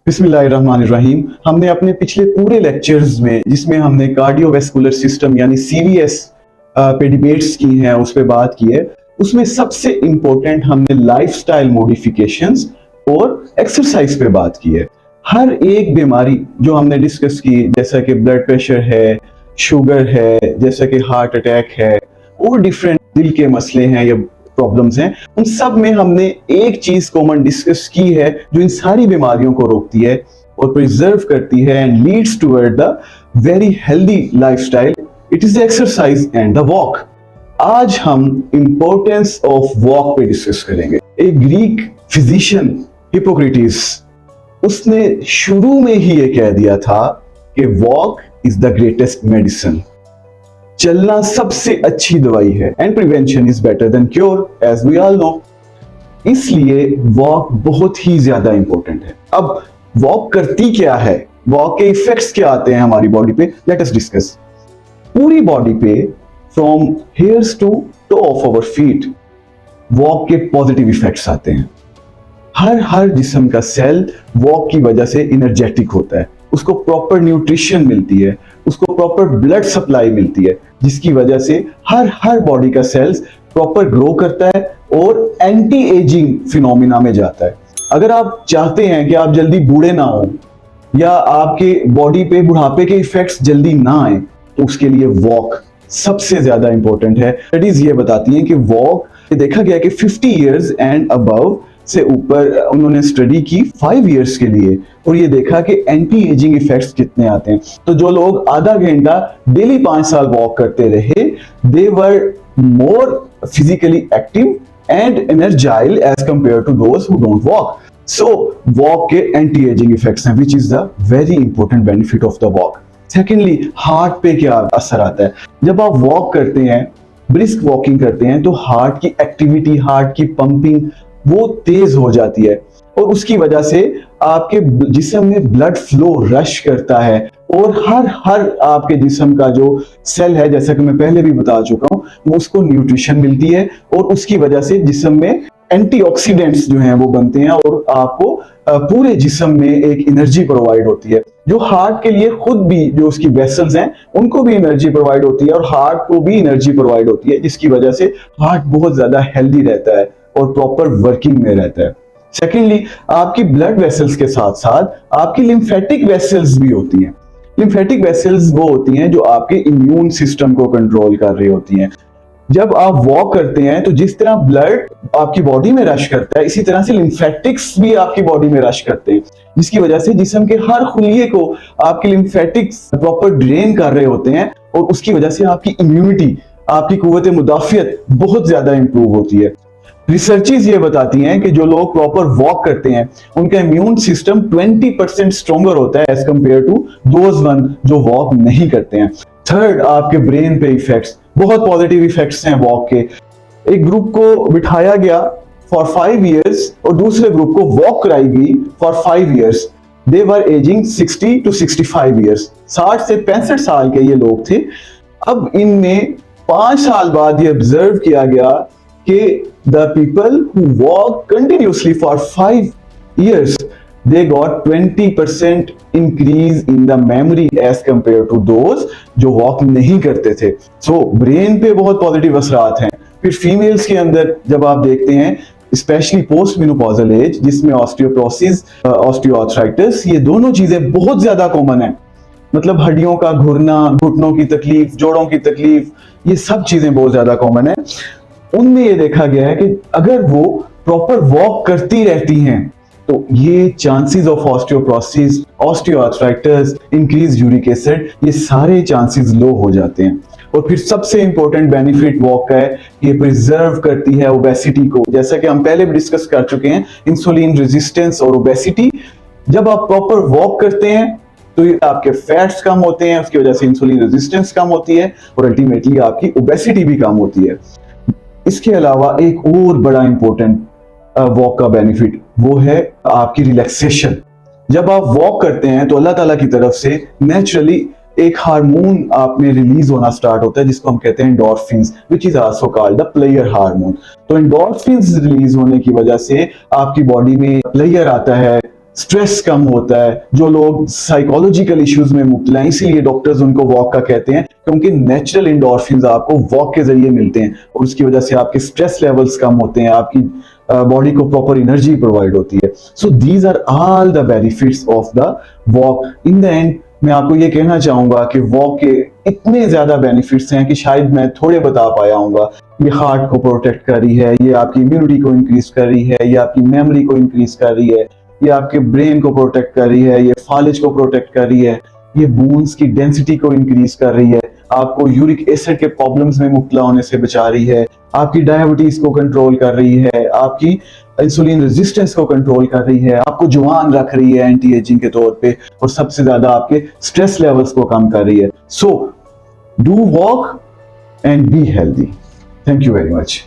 बिस्मिल्लाहिर्रहमानिर्रहीम। हमने अपने पिछले पूरे लेक्चर्स में जिसमें हमने कार्डियोवैस्कुलर सिस्टम यानी सीवीएस पे डिबेट्स की हैं, उस पे बात की है। उसमें सबसे इंपॉर्टेंट हमने लाइफस्टाइल मॉडिफिकेशंस और एक्सरसाइज पे बात की है। हर एक बीमारी जो हमने डिस्कस की, जैसा कि ब्लड प्रेशर है, शुगर है, जैसा कि हार्ट अटैक है और डिफरेंट दिल के मसले हैं या प्रॉब्लम्स हैं, उन सब में हमने एक चीज कॉमन डिस्कस की है जो इन सारी बीमारियों को रोकती है और प्रिजर्व करती है and leads toward the very healthy lifestyle. It is the exercise and the walk. आज हम इंपॉर्टेंस ऑफ वॉक पे डिस्कस करेंगे। एक ग्रीक फिजिशियन हिपोक्रेटिस, उसने शुरू में ही ये कह दिया था कि walk is the greatest medicine. चलना सबसे अच्छी दवाई है and prevention is better than cure as we all know. इसलिए वॉक बहुत ही ज्यादा इंपॉर्टेंट है। अब वॉक करती क्या है, वॉक के इफेक्ट्स क्या आते हैं हमारी बॉडी पे, लेट अस डिस्कस। पूरी बॉडी पे from hairs to toe of our feet walk के पॉजिटिव इफेक्ट्स आते हैं। हर जिस्म का सेल वॉक की वजह से एनर्जेटिक होता है, उसको प्रॉपर न्यूट्रिशन मिलती है, उसको प्रॉपर ब्लड सप्लाई मिलती है, जिसकी वजह से हर बॉडी का सेल्स प्रॉपर ग्रो करता है और एंटी एजिंग फिनोमिना में जाता है। अगर आप चाहते हैं कि आप जल्दी बूढ़े ना हो या आपके बॉडी पे बुढ़ापे के इफेक्ट्स जल्दी ना आए, तो उसके लिए वॉक सबसे ज्यादा इंपॉर्टेंट है। स्टडीज ये बताती हैं कि वॉक, देखा गया कि 50 इयर्स एंड अबव से ऊपर उन्होंने स्टडी की 5 इयर्स के लिए, और ये देखा कि एंटी एजिंग इफेक्ट्स कितने आते हैं। तो जो लोग आधा घंटा डेली 5 साल वॉक करते रहे, they were more physically active and एनर्जाइल as compare to those who don't walk. So walk के एंटी एजिंग इफेक्ट्स हैं, which is the very important benefit of the walk. Secondly, heart पे क्या असर आता है। जब आप वॉक करते हैं, ब्रिस्क वॉकिंग करते हैं, तो हार्ट की एक्टिविटी, हार्ट की पंपिंग वो तेज हो जाती है और उसकी वजह से आपके जिस्म में ब्लड फ्लो रश करता है और हर आपके जिस्म का जो सेल है, जैसा कि मैं पहले भी बता चुका हूं, वो उसको न्यूट्रिशन मिलती है और उसकी वजह से जिस्म में एंटीऑक्सीडेंट्स जो हैं वो बनते हैं और आपको पूरे जिस्म में एक एनर्जी प्रोवाइड होती है, जो हार्ट के लिए खुद भी जो उसकी वेसल्स हैं उनको भी एनर्जी प्रोवाइड होती है और हार्ट को भी एनर्जी प्रोवाइड होती है, जिसकी वजह से हार्ट बहुत ज्यादा हेल्दी रहता है और प्रॉपर वर्किंग में रहता है। सेकेंडली, आपकी ब्लड वेसल्स के साथ साथ आपकी लिम्फेटिक वेसल्स भी होती हैं। लिम्फेटिक वेसल्स वो होती हैं जो आपके इम्यून सिस्टम को कंट्रोल कर रही होती हैं। जब आप वॉक करते हैं तो जिस तरह ब्लड आपकी बॉडी में रश करता है, इसी तरह से लिम्फेटिक्स भी आपकी बॉडी में रश करते हैं, जिसकी वजह से जिस्म के हर खुलिये को आपके लिम्फेटिक्स प्रॉपर ड्रेन कर रहे होते हैं और उसकी वजह से आपकी इम्यूनिटी, आपकी कुव्वत मुदाफियत बहुत ज्यादा इंप्रूव होती है। रिसर्चेस ये बताती हैं कि जो लोग प्रॉपर वॉक करते हैं उनका इम्यून सिस्टम 20% स्ट्रॉन्गर होता है as compare to those one जो वॉक नहीं करते हैं। थर्ड, आपके ब्रेन पे इफेक्ट्स, बहुत पॉजिटिव इफेक्ट्स हैं वॉक के। एक ग्रुप को बिठाया गया फॉर 5 इयर्स और दूसरे ग्रुप को वॉक कराई गई for 5 years. They were ageing 60 to 65 years. 60 से 65 साल के ये लोग थे। अब इनमें 5 साल बाद ये ऑब्जर्व किया गया कि the people who walk continuously for 5 years, they got 20% increase in the memory as compared to those जो वॉक नहीं करते थे। So ब्रेन पे बहुत पॉजिटिव असरात हैं। फिर फीमेल्स के अंदर जब आप देखते हैं, स्पेशली पोस्ट मेनोपॉजल एज, जिसमें ऑस्टियोपोरोसिस, ऑस्टियोआर्थराइटिस, ये दोनों चीजें बहुत ज्यादा कॉमन है। मतलब हड्डियों का घुरना, घुटनों की तकलीफ, जोड़ों की तकलीफ, ये सब चीजें बहुत ज्यादा कॉमन है। उनमें ये देखा गया है कि अगर वो प्रॉपर वॉक करती रहती हैं तो ये chances of osteoporosis, osteoarthritis, increase uric acid, ये सारे चांसेस लो हो जाते हैं। और फिर सबसे इंपॉर्टेंट बेनिफिट वॉक का है, ये प्रिजर्व करती है ओबेसिटी को। जैसा कि हम पहले भी डिस्कस कर चुके हैं, इंसुलिन रेजिस्टेंस और ओबेसिटी। जब आप प्रॉपर वॉक करते हैं तो ये आपके फैट्स कम होते हैं, उसकी वजह से इंसुलिन रेजिस्टेंस कम होती है और अल्टीमेटली आपकी ओबेसिटी भी कम होती है। इसके अलावा एक और बड़ा इंपॉर्टेंट वॉक का बेनिफिट वो है आपकी रिलैक्सेशन। जब आप वॉक करते हैं तो अल्लाह ताला की तरफ से नेचुरली एक हार्मोन आप में रिलीज होना स्टार्ट होता है, जिसको हम कहते हैं endorphins, which is also called the player hormone. तो एंडोर्फिन्स रिलीज होने की वजह से आपकी बॉडी में प्लेयर आता है, स्ट्रेस कम होता है, जो लोग साइकोलॉजिकल इश्यूज में मुब्तला हैं, इसीलिए डॉक्टर्स उनको वॉक का कहते हैं, क्योंकि नेचुरल इंडोर्फिन्स आपको वॉक के जरिए मिलते हैं और उसकी वजह से आपके स्ट्रेस लेवल्स कम होते हैं, आपकी बॉडी को प्रॉपर एनर्जी प्रोवाइड होती है। So these are all the benefits of the walk. In the end मैं आपको ये कहना चाहूंगा कि वॉक के इतने ज्यादा बेनिफिट्स हैं कि शायद मैं थोड़े बता पाया हूंगा। ये हार्ट को प्रोटेक्ट कर रही है, ये आपकी इम्यूनिटी को इंक्रीज कर रही है, ये आपकी मेमोरी को इंक्रीज कर रही है, ये आपके ब्रेन को प्रोटेक्ट कर रही है, ये फालिज को प्रोटेक्ट कर रही है, ये बोन्स की डेंसिटी को इंक्रीज कर रही है, आपको यूरिक एसिड के प्रॉब्लम्स में मुब्तला होने से बचा रही है, आपकी डायबिटीज को कंट्रोल कर रही है, आपकी इंसुलिन रेजिस्टेंस को कंट्रोल कर रही है, आपको जवान रख रही है एंटी एजिंग के तौर पे, और सबसे ज्यादा आपके स्ट्रेस लेवल्स को कम कर रही है। So do walk and be healthy. Thank you very much.